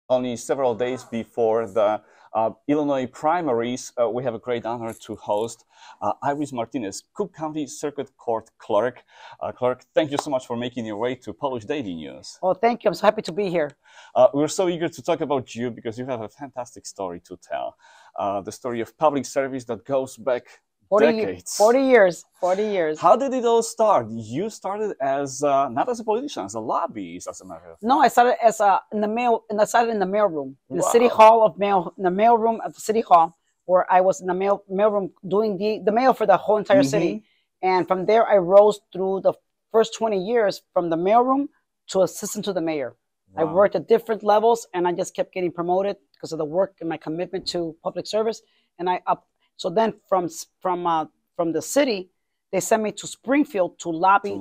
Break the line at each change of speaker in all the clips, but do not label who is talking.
Only several days before the Illinois primaries, we have a great honor to host Iris Martinez, Cook County Circuit Court Clerk. Clerk, thank you so much for making your way to Polish Daily News.
Well, thank you. I'm so happy to be here.
We're so eager to talk about you because you have a fantastic story to tell. The story of public service that goes back
40 years.
How did it all start? You started as not as a politician, as a lobbyist, as a matter of fact.
No, I started as in the mailroom, in the city hall of mail, in the mailroom at the city hall, where I was in the mailroom doing the mail for the whole entire city. And from there, I rose through the first 20 years from the mailroom to assistant to the mayor. I worked at different levels, and I just kept getting promoted because of the work and my commitment to public service. And So then from the city, they sent me to Springfield to lobby to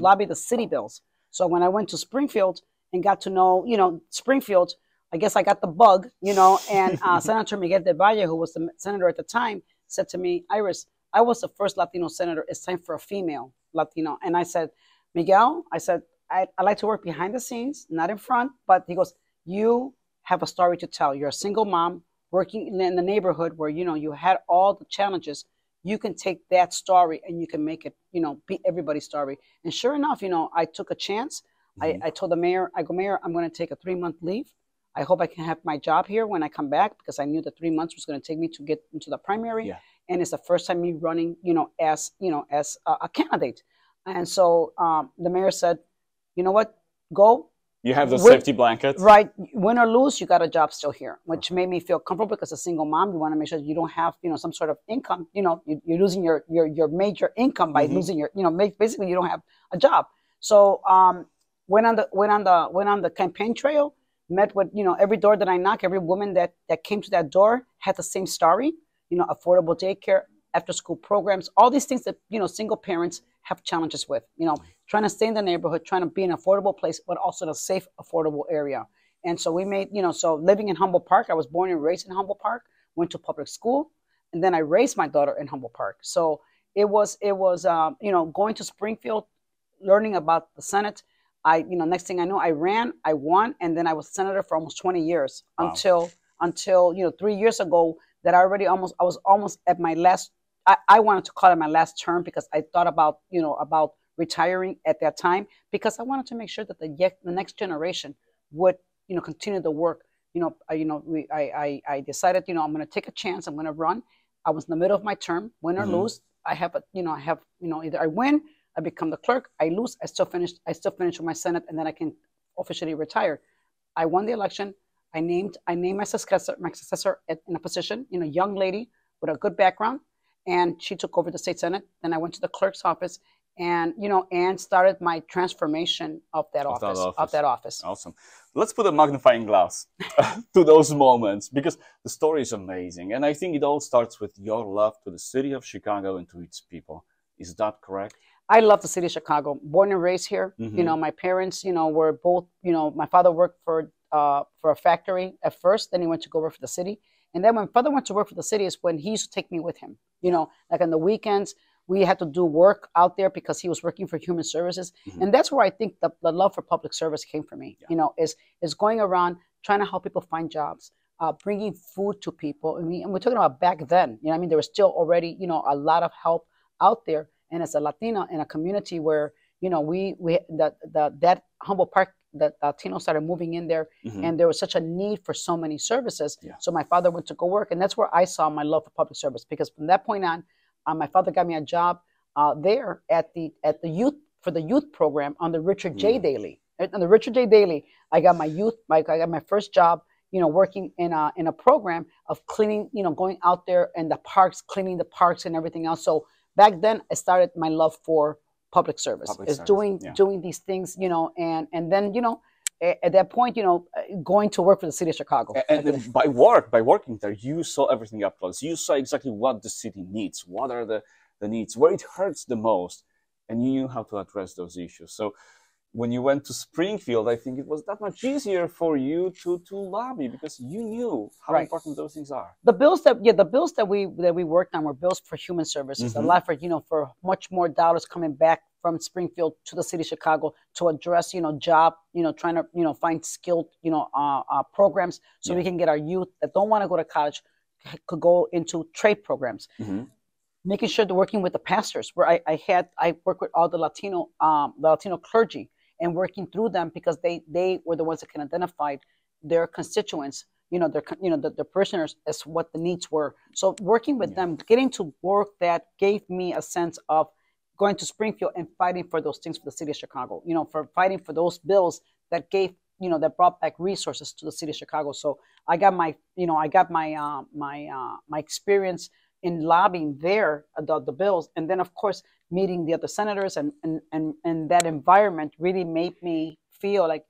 lobby the city bills. So when I went to Springfield and got to know, Springfield, I guess I got the bug, and Senator Miguel de Valle, who was the senator at the time, said to me, Iris, I was the first Latino senator. It's time for a female Latino. And I said, Miguel, I like to work behind the scenes, not in front. But he goes, you have a story to tell. You're a single mom working in the neighborhood where, you had all the challenges. You can take that story and you can make it, be everybody's story. And sure enough, I took a chance. I told the mayor, Mayor, I'm going to take a 3-month leave. I hope I can have my job here when I come back, because I knew the 3 months was going to take me to get into the primary. Yeah. And it's the first time me running, as a candidate. And so the mayor said, you know what, go. You have the safety blanket. Right. Win or lose, you got a job still here, which made me feel comfortable, because as a single mom, you want to make sure you don't have, some sort of income. You're losing your major income by losing your, basically you don't have a job. So went on the campaign trail, met with, every door that I knocked, every woman that came to that door had the same story, affordable daycare, after school programs, all these things that, single parents have challenges with, trying to stay in the neighborhood, trying to be in an affordable place, but also in a safe, affordable area. And so we made, so living in Humboldt Park, I was born and raised in Humboldt Park, went to public school, and then I raised my daughter in Humboldt Park. So it was going to Springfield, learning about the Senate. Next thing I know, I ran, I won, and then I was senator for almost 20 years until 3 years ago that I was almost at my last. I wanted to call it my last term, because I thought about retiring at that time, because I wanted to make sure that the next generation would continue the work. I decided I'm going to take a chance. I'm going to run. I was in the middle of my term, win or lose. Either I win, I become the clerk. I lose, I still finish with my Senate, and then I can officially retire. I won the election. I named my successor in a position, young lady with a good background. And she took over the state Senate. Then I went to the clerk's office, and started my transformation of that office. Awesome. Let's put a magnifying glass to those moments, because the story is amazing, and I think it all starts with your love to the city of Chicago and to its people. Is that correct? I love the city of Chicago. Born and raised here. My parents, were both. My father worked for a factory at first. Then he went to go work for the city. And then when father went to work for the city is when he used to take me with him. Like on the weekends, we had to do work out there because he was working for Human Services. And that's where I think the love for public service came from me, is going around trying to help people find jobs, bringing food to people. And we're talking about back then, there was still already, a lot of help out there. And as a Latina in a community where, that Humboldt Park, that Latinos started moving in there, and there was such a need for so many services. So my father went to go work, and that's where I saw my love for public service, because from that point on, my father got me a job there at the youth program on the Richard J. Daley. On the Richard J. Daley, I got my first job, working in a program of cleaning, going out there in the parks, cleaning the parks and everything else. So back then, I started my love for public service, doing these things, and then, at that point, going to work for the city of Chicago. And then by working there, you saw everything up close. You saw exactly what the city needs, what are the needs, where it hurts the most, and you knew how to address those issues. So when you went to Springfield, I think it was that much easier for you to lobby, because you knew how important those things are. The bills that we worked on were bills for human services, a lot for for much more dollars coming back from Springfield to the city of Chicago to address, job, trying to, find skilled, programs so we can get our youth that don't want to go to college could go into trade programs. Making sure they're working with the pastors, where I work with all the Latino clergy and working through them because they were the ones that can identify their constituents, the parishioners as what the needs were. So working with them, getting to work that gave me a sense of going to Springfield and fighting for those things for the city of Chicago, for fighting for those bills that gave, that brought back resources to the city of Chicago. So I got my experience in lobbying there about the bills. And then of course, meeting the other senators and that environment really made me feel like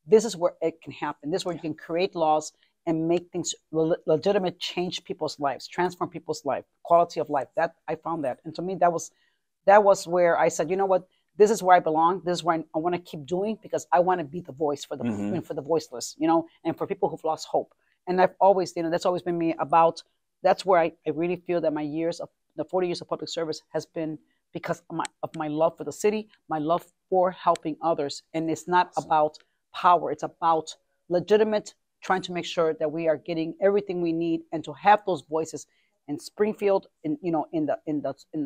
this is where it can happen. This is where you can create laws and make things legitimate, change people's lives, transform people's life, quality of life. That I found that. And to me, that was where I said, you know what, this is where I belong. This is where I want to keep doing because I want to be the voice for the for the voiceless, and for people who've lost hope. And I've always, that's always been me about. That's where I really feel that my years of the 40 years of public service has been because of my love for the city, my love for helping others. And it's not about power. It's about legitimate, trying to make sure that we are getting everything we need and to have those voices in Springfield, in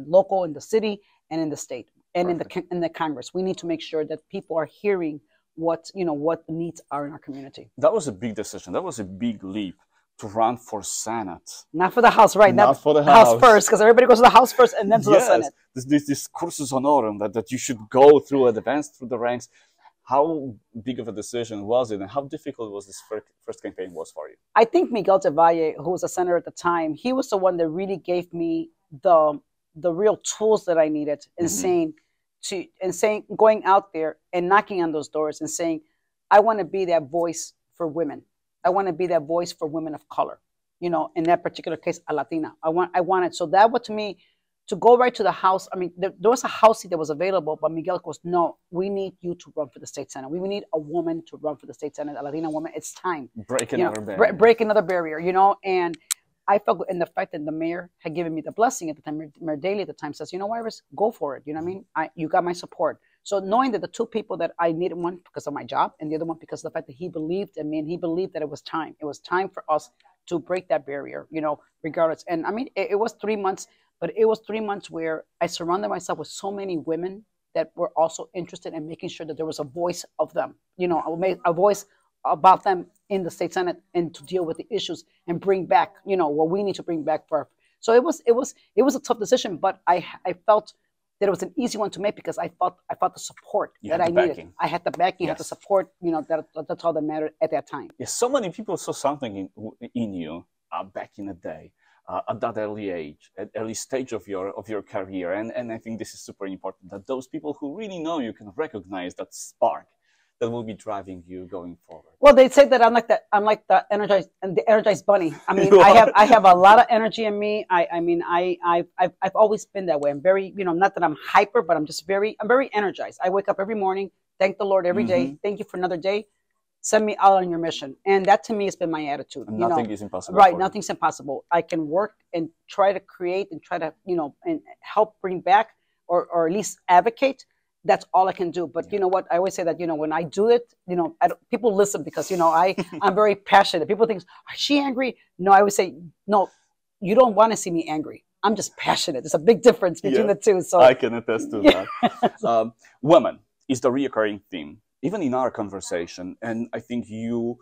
local, in the city, and in the state, and in the Congress. We need to make sure that people are hearing what the needs are in our community.
That was a big decision. That was a big leap to run for Senate.
Not for the House, right?
Not for the House
first, because everybody goes to the House first and then to the Senate.
This cursus honorum that you should go through, advance through the ranks. How big of a decision was it, and how difficult was this first campaign was for you?
I think Miguel de Valle, who was a senator at the time, he was the one that really gave me the real tools that I needed in going out there and knocking on those doors and saying, I want to be that voice for women. I want to be that voice for women of color. In that particular case, a Latina. I wanted, so that was to me, to go right to the House. I mean, there was a House seat that was available, but Miguel goes, no, we need you to run for the state Senate. We need a woman to run for the state Senate, a Latina woman. It's time.
Break another barrier.
Break another barrier, and I felt, and the fact that the mayor had given me the blessing at the time, Mayor Daley at the time says, Iris, go for it. You know what I mean? You got my support. So knowing that the two people that I needed, one because of my job and the other one because of the fact that he believed in me and he believed that it was time. It was time for us to break that barrier, regardless. And I mean, it was 3 months, but it was 3 months where I surrounded myself with so many women that were also interested in making sure that there was a voice of them, a voice about them in the state Senate and to deal with the issues and bring back, what we need to bring back for. So it was a tough decision, but I felt that it was an easy one to make because I felt the support that I needed. I had the backing, had the support, that's all that mattered at that time.
Yes, so many people saw something in you back in the day, at that early age, at early stage of your career. And I think this is super important that those people who really know you can recognize that spark that will be driving you going forward.
Well, they say that I'm like the energized bunny. I mean, I have a lot of energy in me. I've always been that way. I'm very, not that I'm hyper, but I'm very energized. I wake up every morning, thank the Lord every day. Thank you for another day. Send me out on your mission. And that to me has been my attitude.
And nothing is impossible.
Right, nothing's impossible. I can work and try to create and try to, and help bring back or at least advocate. That's all I can do. But you know what? I always say that, when I do it, people listen because, I'm very passionate. People think, is she angry? No, I would say, no, you don't want to see me angry. I'm just passionate. There's a big difference between the two. So
I can attest to that. Women is the recurring theme, even in our conversation. And I think you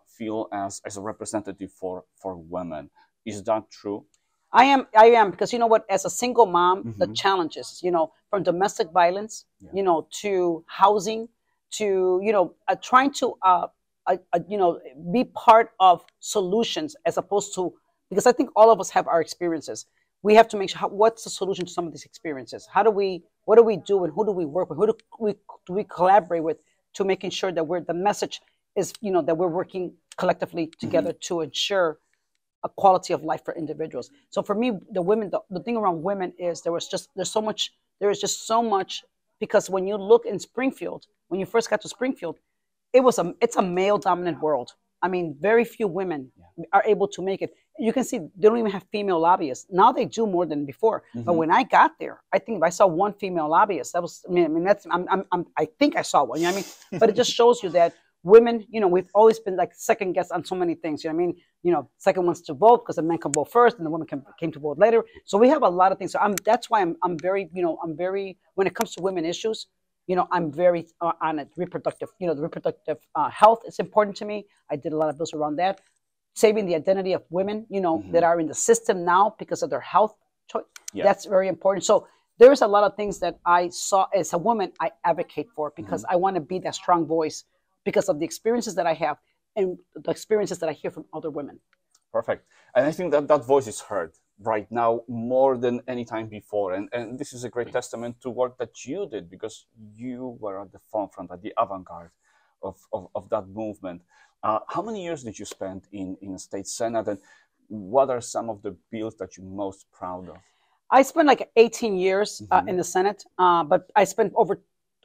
feel as a representative for women. Is that true?
I am because you know what, as a single mom, the challenges, from domestic violence, to housing, to, trying to, be part of solutions as opposed to, because I think all of us have our experiences. We have to make sure, what's the solution to some of these experiences? What do we do and who do we work with? Who do we collaborate with to making sure that the message is, that we're working collectively together to ensure a quality of life for individuals. So for me, the women, the thing around women is there is just so much, because when you look in Springfield, when you first got to Springfield, it's a male dominant world. I mean, very few women are able to make it. you can see they don't even have female lobbyists. Now they do more than before. But when I got there, I think if I saw one female lobbyist, that was, I mean that's, I think I saw one, you know what I mean? But it just shows you that women, you know, we've always been like second guess on so many things, you know what I mean? You know, second ones to vote because the men can vote first and the women came to vote later. So we have a lot of things. So that's why I'm very, you know, I'm very, when it comes to women issues, you know, I'm very on it. Reproductive, you know, the reproductive health is important to me. I did a lot of bills around that. Saving the identity of women, you know, that are in the system now because of their health choice. Yeah. That's very important. So there's a lot of things that I saw as a woman I advocate for because I want to be that strong voice because of the experiences that I have and the experiences that I hear from other women.
Perfect. And I think that that voice is heard right now more than any time before. And this is a great testament to work that you did because you were at the forefront, at the avant-garde of that movement. How many years did you spend in the state senate, and what are some of the bills that you're most proud of?
I spent like 18 years in the Senate, but I spent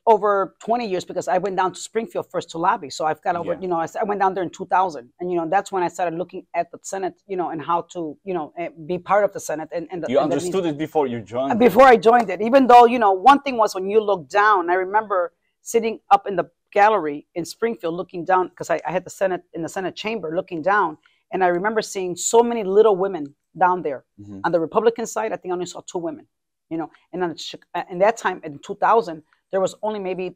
over 20 years because I went down to Springfield first to lobby. So I've got over, you know, I went down there in 2000, and you know that's when I started looking at the Senate, you know, and how to, you know, be part of the Senate. And
you understood it before you joined.
Before I joined it, even though, you know, one thing was when you look down. I remember sitting up in the gallery in Springfield looking down because I had the Senate in the Senate chamber looking down, and I remember seeing so many little women down there. On the Republican side, I think I only saw 2 women, you know, and on in that time in 2000 there was only maybe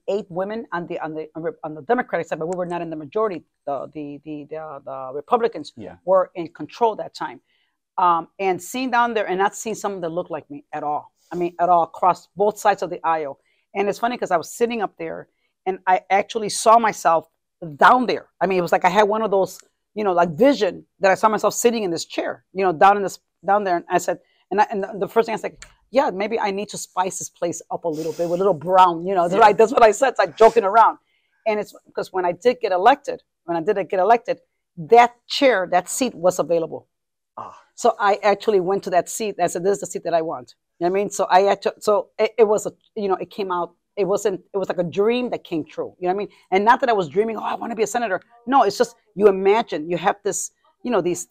8 women on the Democratic side, but we were not in the majority. The Republicans were in control that time, and seeing down there and not seeing someone that looked like me at all. I mean, at all, across both sides of the aisle. And it's funny because I was sitting up there and I actually saw myself down there. I mean, it was like I had one of those, you know, like vision that I saw myself sitting in this chair, you know, down there. And I said, and the first thing I said, yeah, maybe I need to spice this place up a little bit with a little brown, you know, that's what I said. It's like joking around. And it's because when I did get elected, that chair, that seat was available. So I actually went to that seat. I said, this is the seat that I want. You know what I mean? So it was, you know, it came out, it was like a dream that came true. You know what I mean? And not that I was dreaming, oh, I want to be a senator. No, it's just, you imagine, you have this, you know, these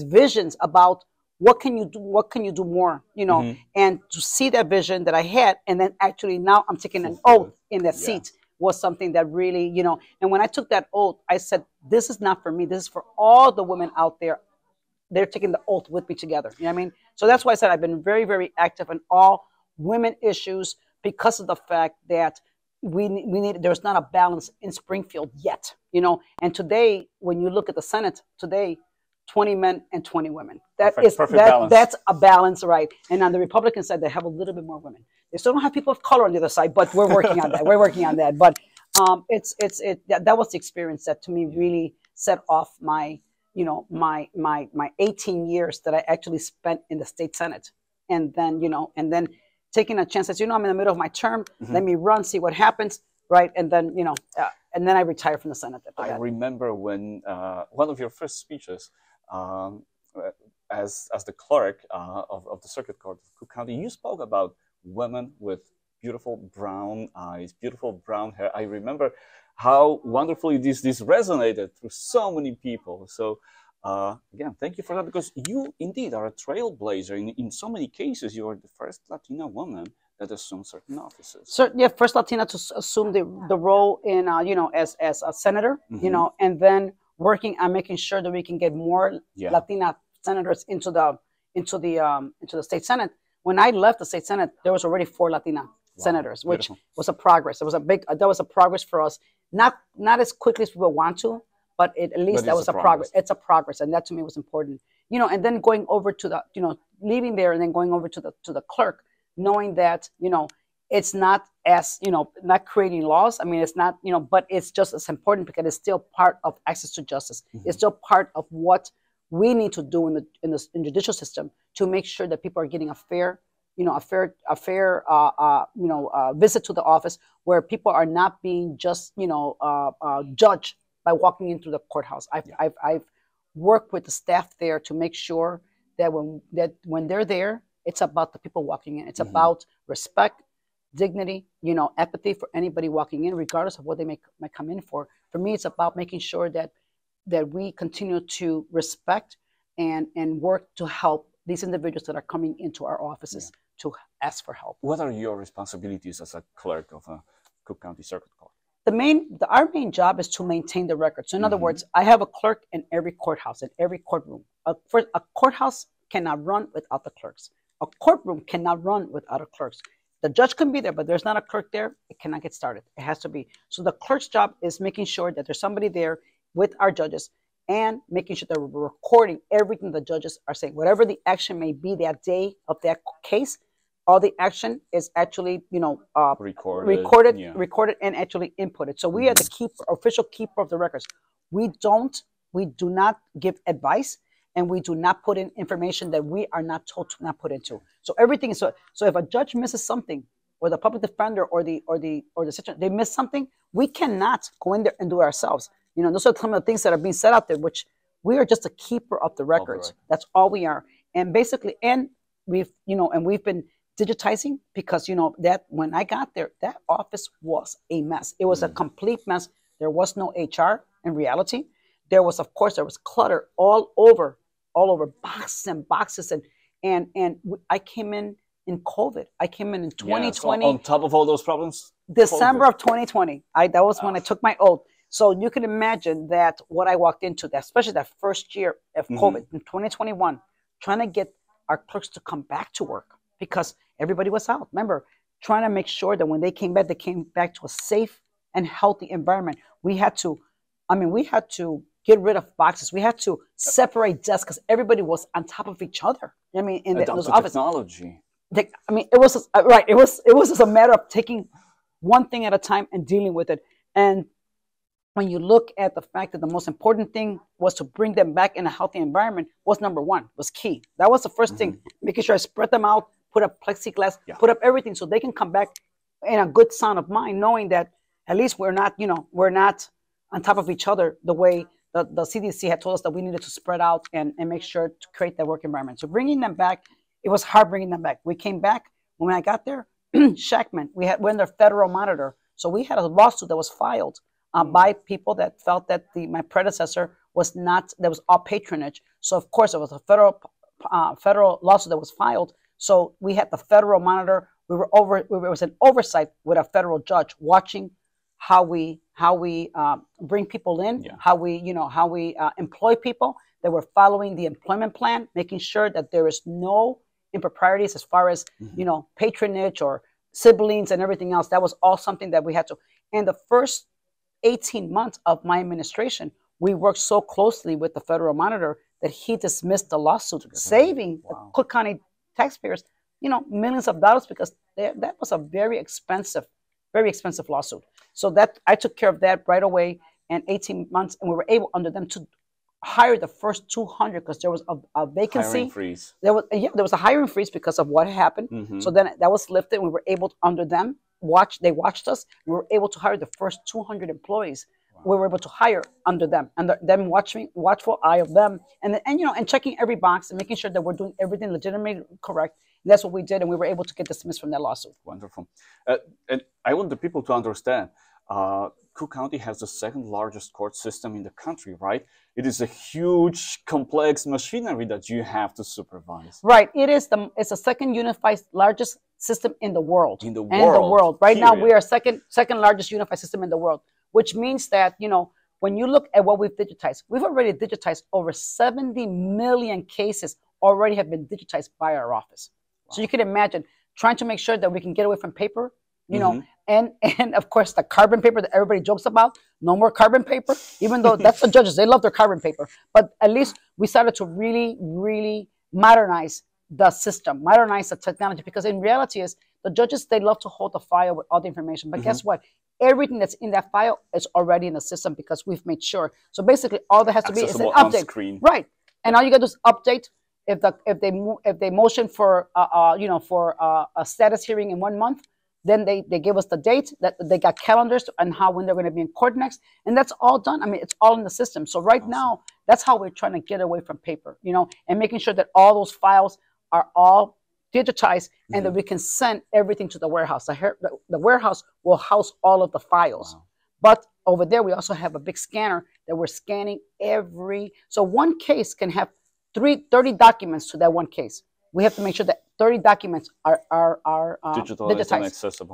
visions about what can you do more, you know, and to see that vision that I had, and then actually now I'm taking an oath in that seat was something that really, you know, and when I took that oath, I said, this is not for me. This is for all the women out there. They're taking the oath with me together. You know what I mean? So that's why I said I've been very, very active in all women issues because of the fact that there's not a balance in Springfield yet, you know. And today, when you look at the Senate today, 20 men and 20 women. That's a balance, right? And on the Republican side, they have a little bit more women. They still don't have people of color on the other side, but we're working on that. We're working on that. But that was the experience that to me really set off my, you know, my 18 years that I actually spent in the state Senate. And then, you know, taking a chance, as you know, I'm in the middle of my term, let me run, see what happens, right? And then, you know, and then I retired from the Senate.
I remember when one of your first speeches as the clerk of the Circuit Court of Cook County, you spoke about women with beautiful brown eyes, beautiful brown hair. I remember how wonderfully this resonated through so many people. So again, thank you for that, because you indeed are a trailblazer. In so many cases, you are the first Latina woman that assumed certain offices. So, yeah, first Latina to assume the role in, you know, as a senator, you know, and then working on making sure that we can get more Latina senators into the state Senate. When I left the state Senate, there was already 4 Latina senators, which was a progress. It was that was a progress for us. Not as quickly as people want to, but at least that was a progress. It's a progress, and that to me was important. You know, and then going over to the, you know, leaving there and then going over to the clerk, knowing that, you know, it's not as, you know, not creating laws. I mean, it's not, you know, but it's just as important because it's still part of access to justice. It's still part of what we need to do in the judicial system to make sure that people are getting a fair, you know, visit to the office, where people are not being just, you know, judged by walking into the courthouse. I've worked with the staff there to make sure that when they're there, it's about the people walking in. It's about respect, dignity, you know, empathy for anybody walking in, regardless of what they might come in for. For me, it's about making sure that we continue to respect
and work to help these individuals that are coming into our offices to ask for help.
What are your responsibilities as a clerk of a Cook County Circuit Court?
Our main job is to maintain the record. So in other words, I have a clerk in every courthouse, in every courtroom. A courthouse cannot run without the clerks. A courtroom cannot run without a clerk. The judge can be there, but there's not a clerk there, it cannot get started. It has to be. So the clerk's job is making sure that there's somebody there with our judges and making sure that we're recording everything the judges are saying. Whatever the action may be that day of that case, all the action is actually, recorded and actually inputted. So we are the official keeper of the records. We do not give advice, and we do not put in information that we are not told to not put into. So everything is so if a judge misses something, or the public defender or the they miss something, we cannot go in there and do it ourselves. Those are some of the things that are being set out there, which we are just a keeper of the records. That's all we are. And basically, and we've been digitizing because that when I got there, that office was a mess. It was a complete mess. There was no HR in reality. There was clutter all over boxes and boxes, and I came in COVID. I came in 2020.
So on top of all those problems,
December of 2020. That was when I took my oath. So you can imagine that what I walked into, especially that first year of COVID in 2021, trying to get our clerks to come back to work because everybody was out. Remember, trying to make sure that when they came back to a safe and healthy environment. We had to get rid of boxes. We had to separate desks because everybody was on top of each other. In those offices.
Technology.
It was right. It was just a matter of taking one thing at a time and dealing with it. And when you look at the fact that the most important thing was to bring them back in a healthy environment was number one, was key. That was the first thing, making sure I spread them out, put up plexiglass, put up everything so they can come back in a good sound of mind, knowing that at least we're not on top of each other the way the CDC had told us that we needed to spread out and make sure to create that work environment. So bringing them back, it was hard bringing them back. We came back, when I got there, Shackman, we're under federal monitor. So we had a lawsuit that was filed by people that felt that my predecessor there was all patronage. So of course it was a federal lawsuit that was filed. So we had the federal monitor. There was an oversight with a federal judge watching how we bring people in, how we employ people, that we're following the employment plan, making sure that there is no improprieties as far as patronage or siblings and everything else. That was all something that we had to. And the first 18 months of my administration, we worked so closely with the federal monitor that he dismissed the lawsuit, saving the Cook County taxpayers, millions of dollars, because that was a very expensive lawsuit. So that I took care of that right away, and 18 months, and we were able under them to hire the first 200 because there was a vacancy.
Hiring freeze.
There was a hiring freeze because of what happened. So then that was lifted. And we were able to, under them, they watched us. We were able to hire the first 200 employees. We were able to hire under them, and them watchful eye of them, and checking every box and making sure that we're doing everything legitimately correct. And that's what we did, and we were able to get dismissed from that lawsuit.
Wonderful. And I want the people to understand, Cook County has the second largest court system in the country, right? It is a huge, complex machinery that you have to supervise.
Right. It's the second unified largest system in the world. In the world. Right now, we are second largest unified system in the world, which means that, when you look at what we've already digitized over 70 million cases already have been digitized by our office. Wow. So you can imagine trying to make sure that we can get away from paper, and of course the carbon paper that everybody jokes about. No more carbon paper, even though that's the judges, they love their carbon paper. But at least we started to really, really modernize the system, modernize the technology, because in reality is the judges, they love to hold the file with all the information. But guess what? Everything that's in that file is already in the system because we've made sure. So basically all there has to be is an update. Screen. Right. And all you gotta do is update. If they motion for a status hearing in 1 month, then they give us the date, that they got calendars and when they're going to be in court next, and that's all done. I mean, it's all in the system. So right now, that's how we're trying to get away from paper, and making sure that all those files are all digitized and that we can send everything to the warehouse. The warehouse will house all of the files. Wow. But over there, we also have a big scanner that we're scanning so one case can have 30 documents to that one case. We have to make sure that 30 documents are
digitalized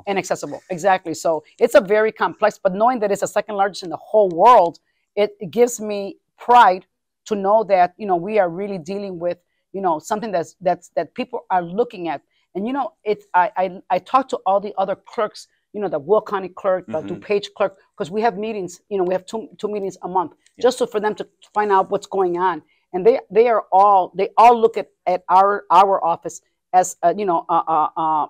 and accessible. Exactly. So it's a very complex, but knowing that it's the second largest in the whole world, it gives me pride to know that, you know, we are really dealing with, you know, something that people are looking at. And, you know, I talk to all the other clerks, you know, the Will County clerk, the DuPage clerk, because we have meetings, you know, we have two meetings a month, just for them to find out what's going on. And they all look at our office as you know,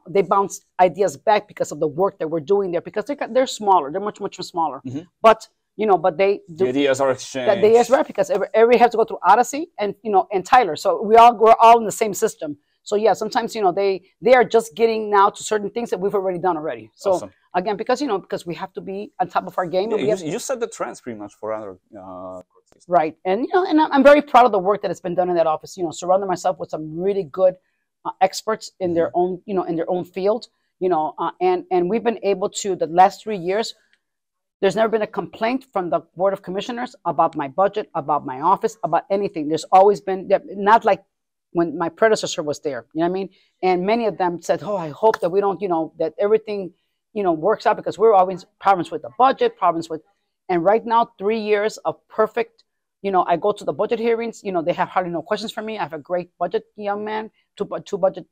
they bounce ideas back because of the work that we're doing there, because they're smaller, they're much smaller, but you know, but the
ideas are exchanged.
The ideas, right? Because every has to go through Odyssey and, you know, and Tyler, so we're all in the same system. So yeah, sometimes, you know, they are just getting now to certain things that we've already done already. So awesome. Again, because, you know, because we have to be on top of our game.
Yeah,
and
you set the trends pretty much for other courses.
Right. And, you know, and I'm very proud of the work that has been done in that office, you know, surrounding myself with some really good experts in their own, you know, in their own field, you know, and we've been able to, the last 3 years, there's never been a complaint from the Board of Commissioners about my budget, about my office, about anything. There's always been, not like when my predecessor was there, you know what I mean? And many of them said, oh, I hope that we don't, you know, that everything, you know, works out, because we're always problems with the budget, problems with, and right now, 3 years of perfect, you know, I go to the budget hearings, you know, they have hardly no questions for me. I have a great budget young man, two budget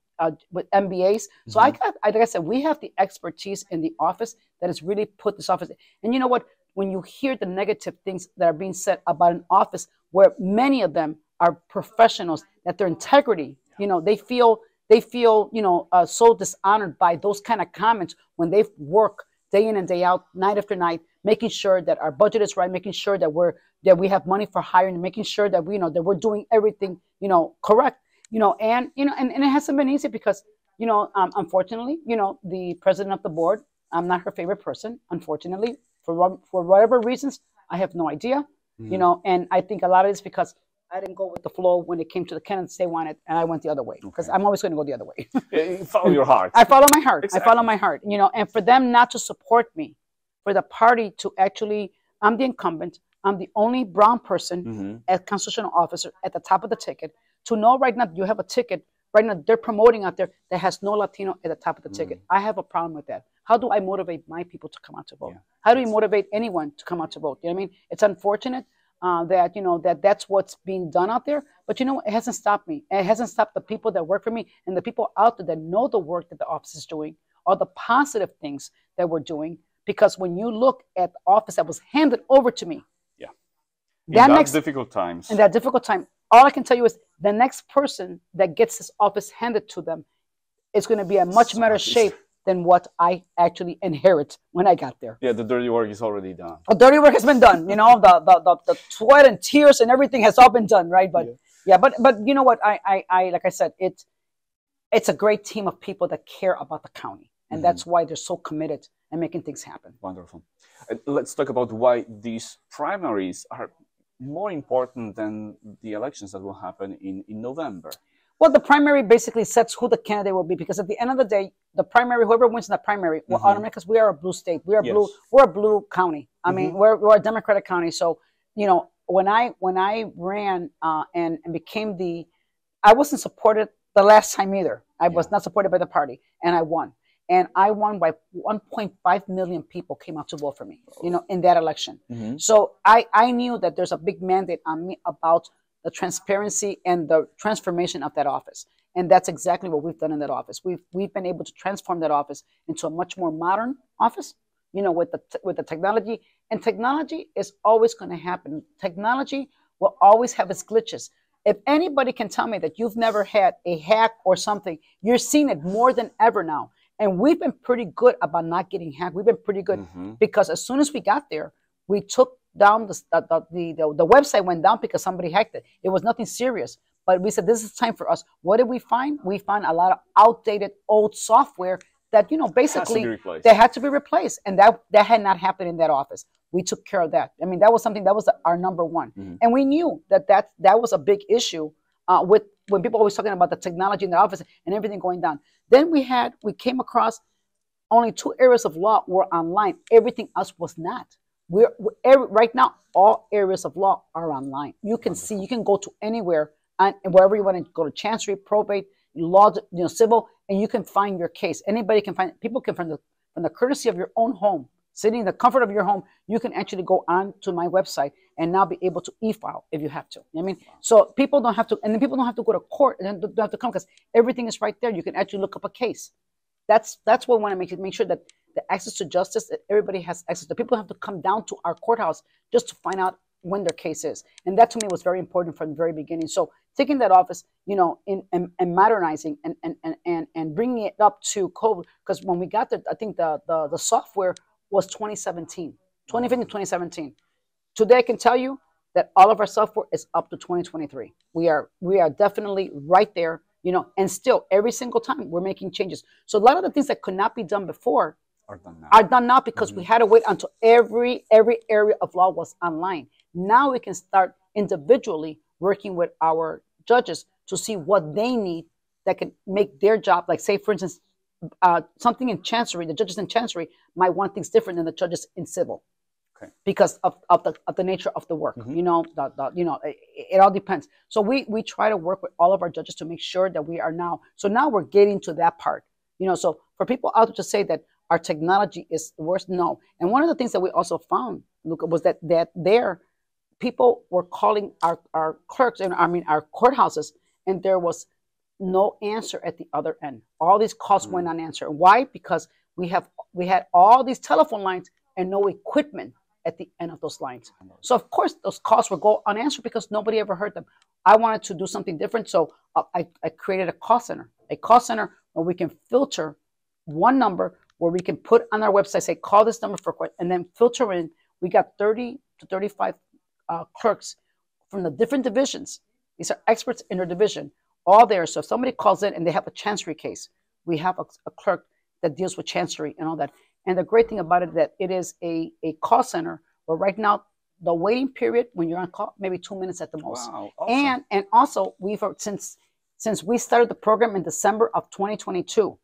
with MBAs. So like I said, we have the expertise in the office that has really put this office. And you know what? When you hear the negative things that are being said about an office where many of them are professionals, that their integrity, you know, they feel, you know, so dishonored by those kind of comments when they work day in and day out, night after night, making sure that our budget is right, making sure that we have money for hiring, making sure that we, you know, that we're doing everything, you know, correct, you know, and it hasn't been easy because, you know, unfortunately, you know, the president of the board, I'm not her favorite person, unfortunately, for whatever reasons, I have no idea, you know, and I think a lot of it's because I didn't go with the flow when it came to the candidates they wanted, and I went the other way, because I'm always going to go the other way.
You follow your heart.
I follow my heart.
Exactly.
I follow my heart, you know, and for them not to support me, for the party to actually, I'm the incumbent, I'm the only brown person as constitutional officer at the top of the ticket, to know right now you have a ticket, right now they're promoting out there that has no Latino at the top of the ticket. I have a problem with that. How do I motivate my people to come out to vote? Yeah. How do we motivate anyone to come out to vote? You know what I mean? It's unfortunate that, you know, that's what's being done out there, but you know, it hasn't stopped me. It hasn't stopped the people that work for me and the people out there that know the work that the office is doing, or the positive things that we're doing. Because when you look at the office that was handed over to me,
in that difficult times,
in that difficult time, all I can tell you is the next person that gets this office handed to them is going to be in much better shape than what I actually inherit when I got there.
Yeah, the dirty work is already done.
The dirty work has been done. You know, the sweat and tears and everything has all been done, right? But but you know what? I like I said, it's a great team of people that care about the county, and that's why they're so committed and making things happen.
Wonderful. Let's talk about why these primaries are more important than the elections that will happen in November.
Well, the primary basically sets who the candidate will be, because at the end of the day, the primary, whoever wins in the primary, will automatically, because we are a blue state, we are blue, we're a blue county. I mean, we're a Democratic county. So, you know, when I ran and became I wasn't supported the last time either. I was not supported by the party, and I won. And I won by 1.5 million people came out to vote for me, you know, in that election. So I knew that there's a big mandate on me about the transparency and the transformation of that office. And that's exactly what we've done in that office. We've been able to transform that office into a much more modern office, you know, with the technology. And technology is always going to happen. Technology will always have its glitches. If anybody can tell me that you've never had a hack or something, you're seeing it more than ever now. And we've been pretty good about not getting hacked. We've been pretty good because as soon as we got there, we took down the website went down because somebody hacked it. It was nothing serious, but we said, this is time for us. What did we find? We found a lot of outdated old software that, you know, basically they had to be replaced. And that had not happened in that office. We took care of that. I mean, that was something that was our number one. And we knew that was a big issue with when people always talking about the technology in the office and everything going down. Then we came across only 2 areas of law were online. Everything else was not. Right now, all areas of law are online. You can see, you can go to anywhere and wherever you want to go, to chancery, probate, law, civil, and you can find your case. Anybody can find. People can from the courtesy of your own home, sitting in the comfort of your home, you can actually go on to my website and now be able to e-file if you have to. You know what I mean? So people don't have to, and then people don't have to go to court and don't have to come because everything is right there. You can actually look up a case. That's what I want to make sure that the access to justice, that everybody has access to. People have to come down to our courthouse just to find out when their case is. And that to me was very important from the very beginning. So taking that office, and modernizing and bringing it up to COVID, because when we got there, I think the software was 2015, 2017. Today, I can tell you that all of our software is up to 2023. We are definitely right there, and still every single time we're making changes. So a lot of the things that could not be done before are done now because we had to wait until every area of law was online. Now we can start individually working with our judges to see what they need that can make their job, like say, for instance, something in chancery, the judges in chancery might want things different than the judges in civil. Okay. Because of the nature of the work, it all depends. So we try to work with all of our judges to make sure that we are now we're getting to that part, so for people out there to say that our technology is the worst, no. And one of the things that we also found, Luca, was that there people were calling our clerks and our courthouses, and there was no answer at the other end. All these calls went unanswered. Why? Because we had all these telephone lines and no equipment at the end of those lines. So of course those calls would go unanswered because nobody ever heard them. I wanted to do something different, so I created a call center where we can filter one number where we can put on our website, say, call this number for question, and then filter in. We got 30 to 35 clerks from the different divisions. These are experts in their division, all there. So if somebody calls in and they have a chancery case, we have a clerk that deals with chancery and all that. And the great thing about it is that it is a call center where right now the waiting period when you're on call, maybe 2 minutes at the most.
Wow, awesome.
And also we've since we started the program in December of 2022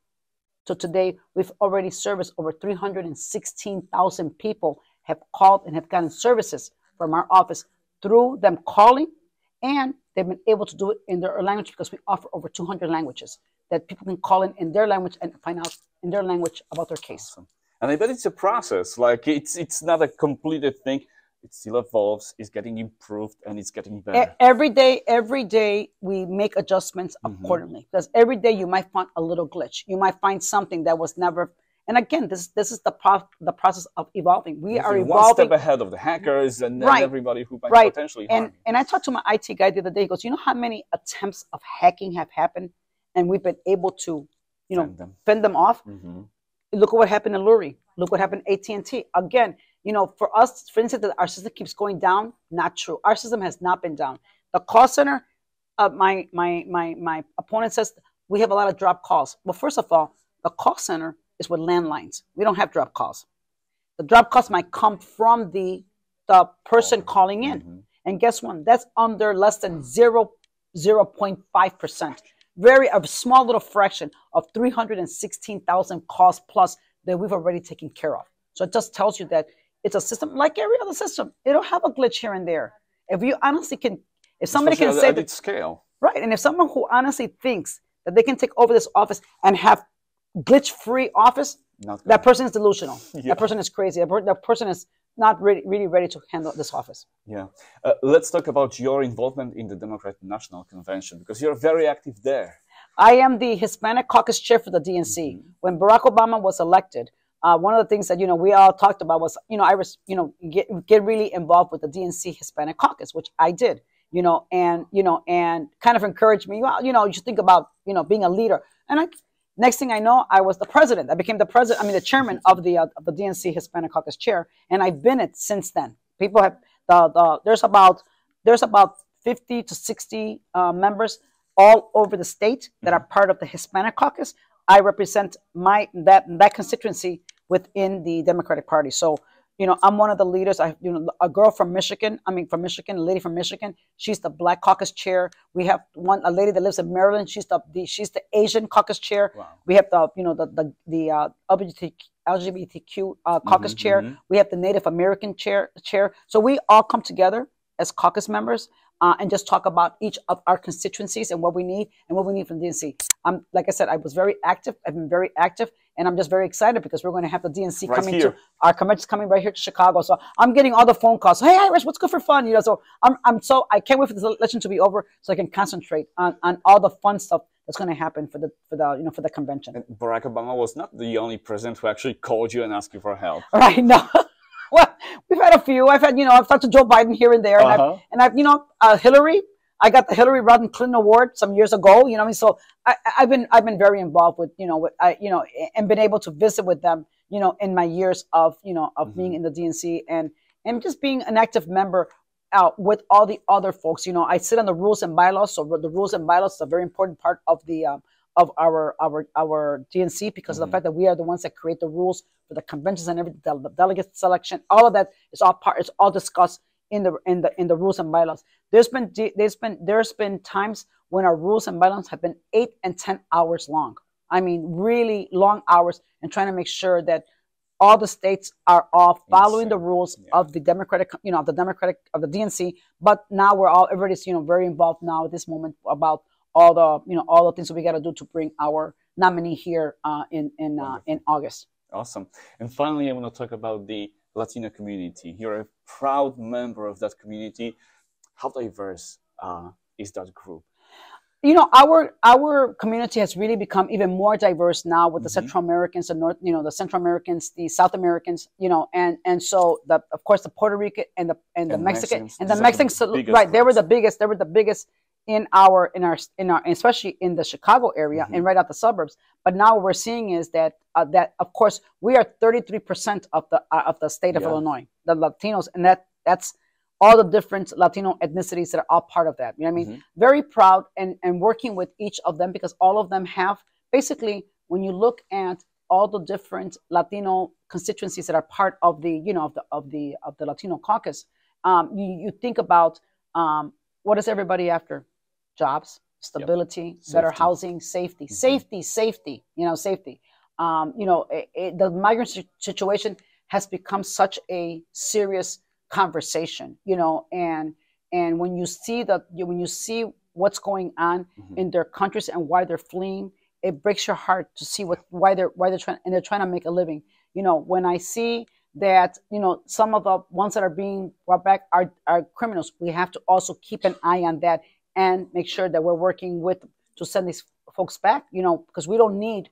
to today, we've already serviced over 316,000 people have called and have gotten services from our office through them calling, and they've been able to do it in their language because we offer over 200 languages that people can call in their language and find out in their language about their case.
Awesome. And I bet it's a process. Like it's not a completed thing. It still evolves. It's getting improved and it's getting better.
Every day we make adjustments accordingly. Because every day you might find a little glitch. You might find something that was never. And again, this is the process of evolving. We are evolving.
One step ahead of the hackers and everybody who might potentially harm.
And I talked to my IT guy the other day. He goes, you know how many attempts of hacking have happened, and we've been able to, fend them off. Look at what happened in Lurie. Look what happened at AT&T. Again, for us, for instance, that our system keeps going down. Not true. Our system has not been down. The call center, my opponent says we have a lot of drop calls. Well, first of all, the call center is with landlines. We don't have drop calls. The drop calls might come from the person calling in. And guess what? That's under less than 0.5%. A small little fraction of 316,000 calls plus that we've already taken care of. So it just tells you that it's a system like every other system. It'll have a glitch here and there. If you honestly if somebody can say that,
scale.
Right, and if someone who honestly thinks that they can take over this office and have glitch-free office, that person is delusional. Yeah. That person is crazy. That person is not really ready to handle this office.
Yeah. Let's talk about your involvement in the Democratic National Convention, because you're very active there.
I am the Hispanic caucus chair for the DNC. When Barack Obama was elected, one of the things that, we all talked about was, Iris, get really involved with the DNC Hispanic caucus, which I did, and kind of encouraged me. Well, you should think about, being a leader. And next thing I know, I was the president. I became the chairman of the DNC Hispanic Caucus chair, and I've been it since then. People have there's about 50 to 60 members all over the state that are part of the Hispanic Caucus. I represent that constituency within the Democratic Party. So, I'm one of the leaders. A girl from Michigan, a lady from Michigan. She's the Black Caucus chair. We have a lady that lives in Maryland. She's the Asian Caucus chair. Wow. We have the LGBTQ caucus chair. We have the Native American chair. So we all come together as caucus members. and just talk about each of our constituencies and what we need from DNC. Like I said, I was very active. I've been very active, and I'm just very excited because we're going to have the DNC
right
coming
here.
to our convention's coming right here to Chicago. So I'm getting all the phone calls. Hey, Iris, what's good for fun? You know, so I can't wait for this election to be over so I can concentrate on all the fun stuff that's going to happen for the convention.
And Barack Obama was not the only president who actually called you and asked you for help.
Right? No. Well, we've had a few. I've talked to Joe Biden here and there, and I've Hillary. I got the Hillary Rodham Clinton Award some years ago. You know what I mean? So I've been very involved with and been able to visit with them. You know, in my years of being in the DNC and just being an active member with all the other folks. You know, I sit on the rules and bylaws. So the rules and bylaws is a very important part of the of our DNC because of the fact that we are the ones that create the rules for the conventions and everything, the delegate selection. All of that is all discussed in the rules and bylaws. There's been times when our rules and bylaws have been 8 and 10 hours long. I mean, really long hours, and trying to make sure that all the states are all following the rules of the Democratic, of the DNC. But now everybody's very involved now at this moment about all the things that we got to do to bring our nominee here in August.
Awesome. And finally, I want to talk about the Latino community. You're a proud member of that community. How diverse is that group?
You know, our community has really become even more diverse now with the Central Americans, the Central Americans, the South Americans, and so of course the Puerto Rican and the Mexican and the Mexicans, right? They were the biggest. They were the biggest in our especially in the Chicago area and right out the suburbs. But now what we're seeing is that of course we are 33% of the state of Illinois, the Latinos, and that's all the different Latino ethnicities that are all part of that. You know what I mean? Very proud and working with each of them because all of them have basically, when you look at all the different Latino constituencies that are part of the of the Latino caucus, you think about what is everybody after? Jobs, stability, better housing, safety. The migrant situation has become such a serious conversation, and when you see what's going on in their countries and why they're fleeing, it breaks your heart to see why they're trying to make a living. When I see that some of the ones that are being brought back are criminals, we have to also keep an eye on that and make sure that we're working to send these folks back, because we don't need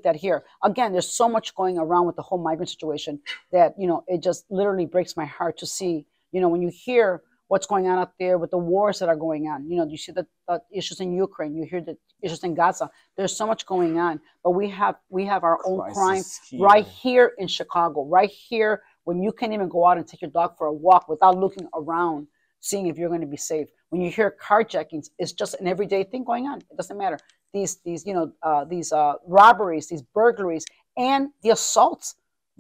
that here. Again, there's so much going around with the whole migrant situation that, it just literally breaks my heart to see, when you hear what's going on out there with the wars that are going on. You see the issues in Ukraine, you hear the issues in Gaza. There's so much going on, but we have our own crime right here in Chicago, right here, when you can't even go out and take your dog for a walk without looking around, seeing if you're going to be safe. When you hear carjackings, it's just an everyday thing going on. It doesn't matter. These robberies, these burglaries, and the assaults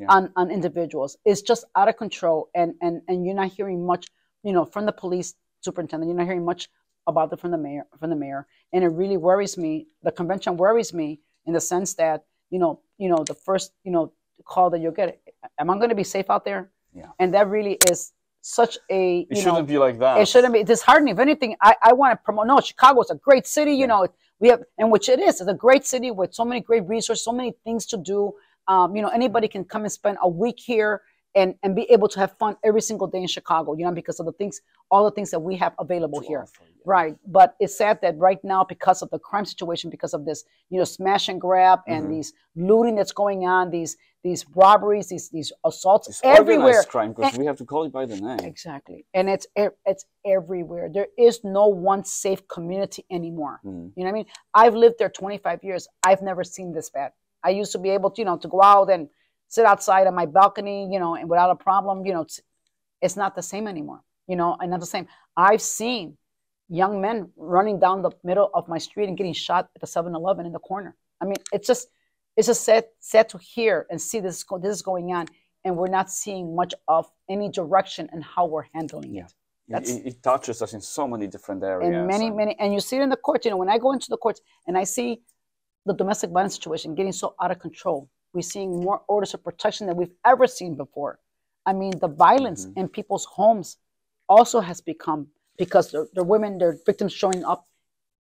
on individuals is just out of control. And you're not hearing much, from the police superintendent. You're not hearing much about it from the mayor. And it really worries me. The convention worries me in the sense that, the first, call that you'll get, am I going to be safe out there? Yeah. And that really is such a,
it shouldn't be like that.
It shouldn't be disheartening. If anything, I want to promote, no, Chicago is a great city, we have, and which it is. It's a great city with so many great resources, so many things to do. Anybody can come and spend a week here and be able to have fun every single day in Chicago, because of all the things that we have available here. Right. But it's sad that right now, because of the crime situation, because of this, smash and grab and these looting that's going on, these robberies, these assaults, it's everywhere.
Organized crime, because we have to call it by the name.
Exactly. And it's everywhere. There is no one safe community anymore. You know what I mean? I've lived there 25 years. I've never seen this bad. I used to be able to, to go out and sit outside on my balcony, and without a problem, it's not the same anymore, and not the same. I've seen young men running down the middle of my street and getting shot at the 7-Eleven in the corner. I mean, it's just sad to hear and see this is going on, and we're not seeing much of any direction in how we're handling it.
It touches us in so many different areas.
In many, and you see it in the courts. When I go into the courts and I see the domestic violence situation getting so out of control, we're seeing more orders of protection than we've ever seen before. I mean, the violence in people's homes also has become because they're women, they're victims showing up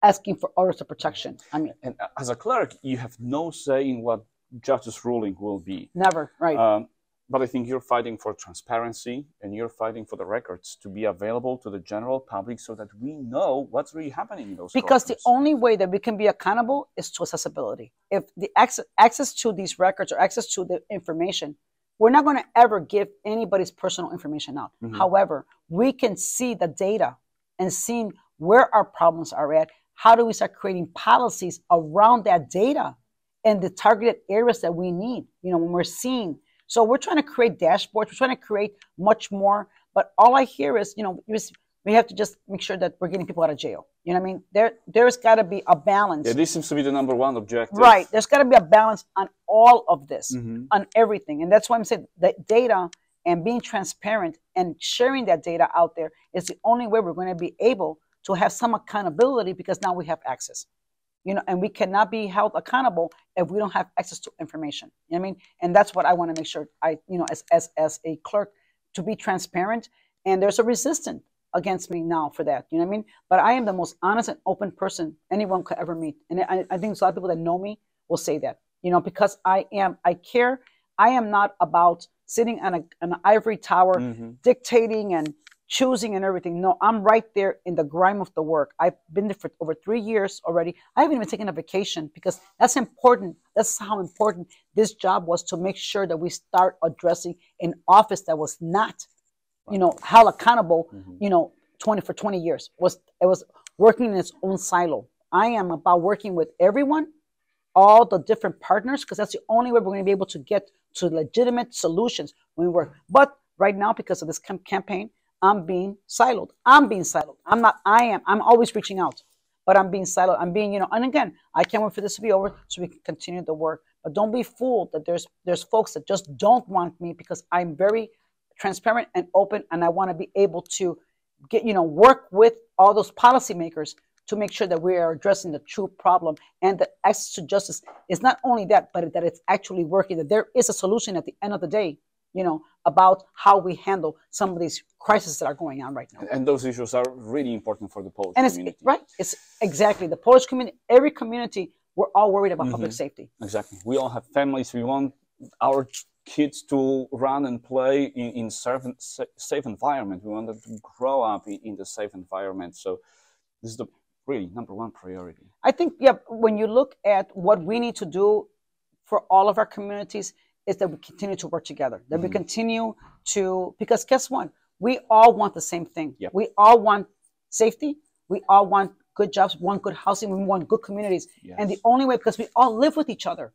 asking for orders of protection. I mean,
and as a clerk, you have no say in what judge's ruling will be.
never, right.
But I think you're fighting for transparency, and you're fighting for the records to be available to the general public so that we know what's really happening in those
Because
courtrooms.
the only way that we can be accountable is to accessibility. If the access to these records or access to the information, we're not going to ever give anybody's personal information out. However, we can see the data and seeing where our problems are at. How do we start creating policies around that data and the targeted areas that we need, when we're seeing. So we're trying to create dashboards. We're trying to create much more. But all I hear is, we have to just make sure that we're getting people out of jail. You know what I mean? There's got to be a balance.
Yeah, this seems to be the number one objective.
Right. There's got to be a balance on all of this, on everything. And that's why I'm saying that data and being transparent and sharing that data out there is the only way we're going to be able to have some accountability, because now we have access. And we cannot be held accountable if we don't have access to information. You know what I mean? And that's what I want to make sure as a clerk, to be transparent. And there's a resistance against me now for that. You know what I mean? But I am the most honest and open person anyone could ever meet. And I think a lot of people that know me will say that, because I care. I am not about sitting on an ivory tower, dictating and choosing and everything. No, I'm right there in the grime of the work. I've been there for over 3 years already. I haven't even taken a vacation, because that's important. That's how important this job was, to make sure that we start addressing an office that was not, held accountable, 20 years. It was working in its own silo. I am about working with everyone, all the different partners, because that's the only way we're going to be able to get to legitimate solutions when we work. But right now, because of this campaign, I'm being siloed. I'm always reaching out, but I'm being siloed. I'm being, and again, I can't wait for this to be over so we can continue the work. But don't be fooled that there's folks that just don't want me, because I'm very transparent and open, and I want to be able to get, work with all those policymakers to make sure that we are addressing the true problem, and that access to justice is not only that, but that it's actually working, that there is a solution at the end of the day, about how we handle some of these crises that are going on right now.
And those issues are really important for the Polish community.
Right. It's exactly the Polish community. Every community, we're all worried about public safety.
Exactly. We all have families. We want our kids to run and play in safe environment. We want them to grow up in the safe environment. So this is the really number one priority. I
think, when you look at what we need to do for all of our communities, is that we continue to work together, that we continue to, because guess what? We all want the same thing. Yep. We all want safety. We all want good jobs, want good housing. We want good communities. Yes. And the only way, because we all live with each other.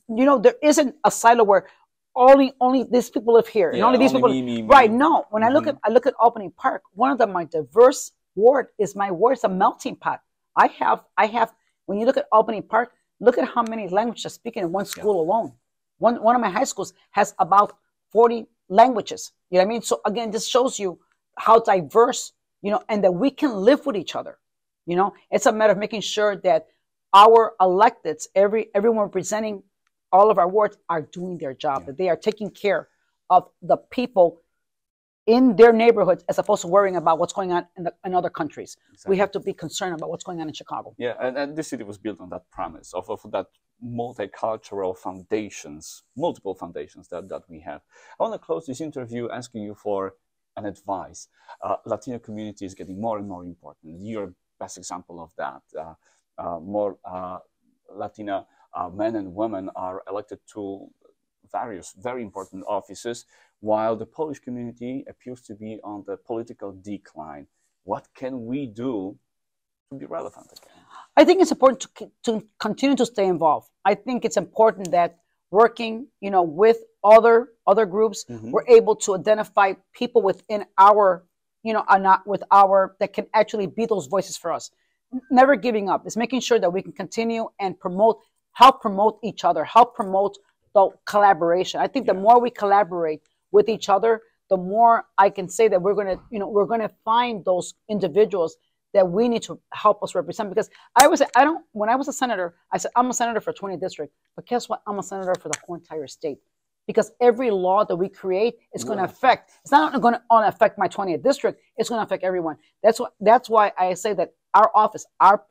There isn't a silo where only these people live here, and only these people. Me. Right? No. When I look at Albany Park, one of my diverse ward is my ward. It's a melting pot. I have. When you look at Albany Park, look at how many languages are speaking in one school alone. One of my high schools has about 40 languages. You know what I mean? So again, this shows you how diverse, and that we can live with each other. It's a matter of making sure that our electeds, everyone representing all of our wards, are doing their job, that they are taking care of the people in their neighborhoods, as opposed to worrying about what's going on in other countries. Exactly. We have to be concerned about what's going on in Chicago.
Yeah, and this city was built on that premise of that multicultural foundations, multiple foundations that we have. I want to close this interview asking you for an advice. Latino community is getting more and more important. You're best example of that. More Latina men and women are elected to various very important offices, while the Polish community appears to be on the political decline. What can we do to be relevant again?
I think it's important to continue to stay involved. I think it's important that working, with other groups, we're able to identify people within our, that can actually be those voices for us. Never giving up. It's making sure that we can continue and help promote each other, help promote the collaboration. I think the more we collaborate with each other, the more I can say that we're going to find those individuals that we need to help us represent. Because when I was a senator, I said, I'm a senator for 20 district, but guess what? I'm a senator for the whole entire state. because every law that we create is going to affect. It's not going to only affect my 20th district. It's going to affect everyone. That's why I say that our office, our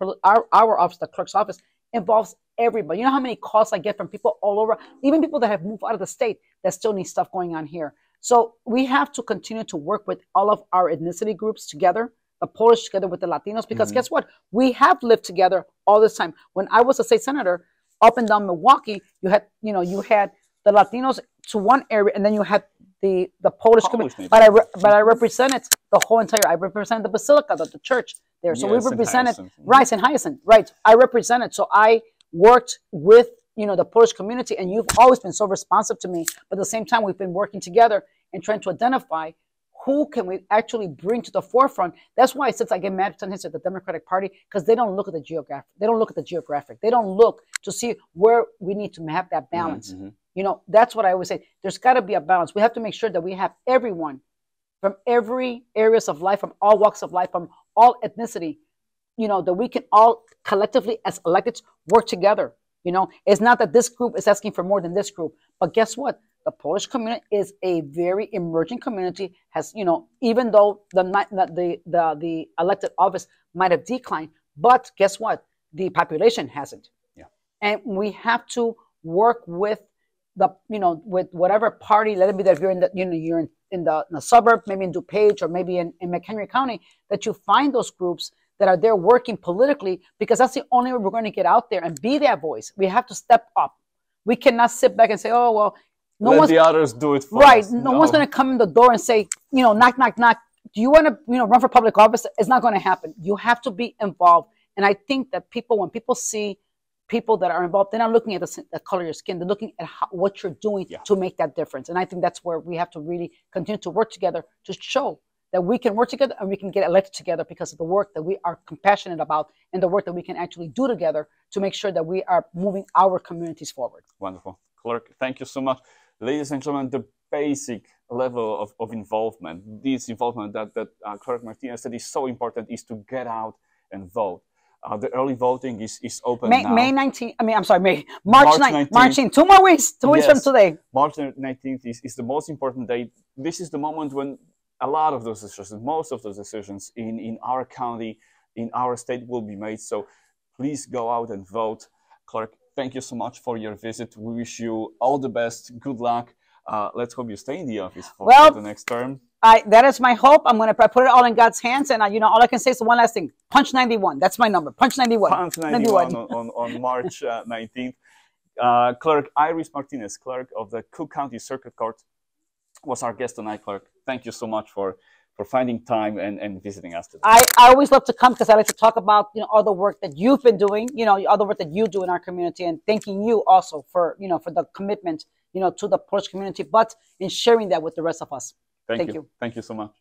office, the clerk's office, involves everybody. You know how many calls I get from people all over, even people that have moved out of the state that still need stuff going on here. So we have to continue to work with all of our ethnicity groups together, the Polish together with the Latinos, because guess what? We have lived together all this time. When I was a state senator up and down Milwaukee, you had the Latinos to one area, and then you had the Polish community. But I represented the whole entire. I represented the Basilica, the church there. So we represented Rice and Hyacinth. Right. I represented. So I worked with the Polish community, and you've always been so responsive to me. But at the same time, we've been working together and trying to identify who can we actually bring to the forefront. That's why since I get mad sometimes at the Democratic Party, because they don't look at the geographic. They don't look at the geographic. They don't look to see where we need to have that balance. That's what I always say. There's got to be a balance. We have to make sure that we have everyone from every areas of life, from all walks of life, from all ethnicity, that we can all collectively as electeds work together. It's not that this group is asking for more than this group, but guess what? The Polish community is a very emerging community. Has even though the elected office might have declined, but guess what? The population hasn't. Yeah, and we have to work with with whatever party. Let it be that you're in the you're in the suburb, maybe in DuPage or maybe in McHenry County, that you find those groups that are there working politically, because that's the only way we're going to get out there and be that voice. We have to step up. We cannot sit back and say, oh, well,
let the others do it for us.
No one's going to come in the door and say, knock, knock, knock. Do you want to, run for public office? It's not going to happen. You have to be involved. And I think that when people see people that are involved, they're not looking at the color of your skin. They're looking at what you're doing to make that difference. And I think that's where we have to really continue to work together to show that we can work together and we can get elected together because of the work that we are compassionate about and the work that we can actually do together to make sure that we are moving our communities forward.
Wonderful. Clerk, thank you so much. Ladies and gentlemen, the basic level of involvement, this involvement that Clerk Martinez said is so important, is to get out and vote. The early voting is open now.
May 19th, March 19th. 2 more weeks, 2 weeks from today.
March 19th is the most important day. This is the moment when a lot of those decisions, most of those decisions in our county, in our state will be made. So please go out and vote. Clerk, thank you so much for your visit. We wish you all the best. Good luck. Let's hope you stay in the office for the next term.
That is my hope. I'm going to put it all in God's hands. And, all I can say is one last thing. Punch 91. That's my number. Punch 91.
Punch 91 on March 19th. Clerk Iris Martinez, clerk of the Cook County Circuit Court, was our guest tonight. Clerk, thank you so much for finding time and visiting us today.
I always love to come because I like to talk about all the work that you've been doing, all the work that you do in our community, and thanking you also for for the commitment to the Polish community, but in sharing that with the rest of us.
Thank you. Thank you so much.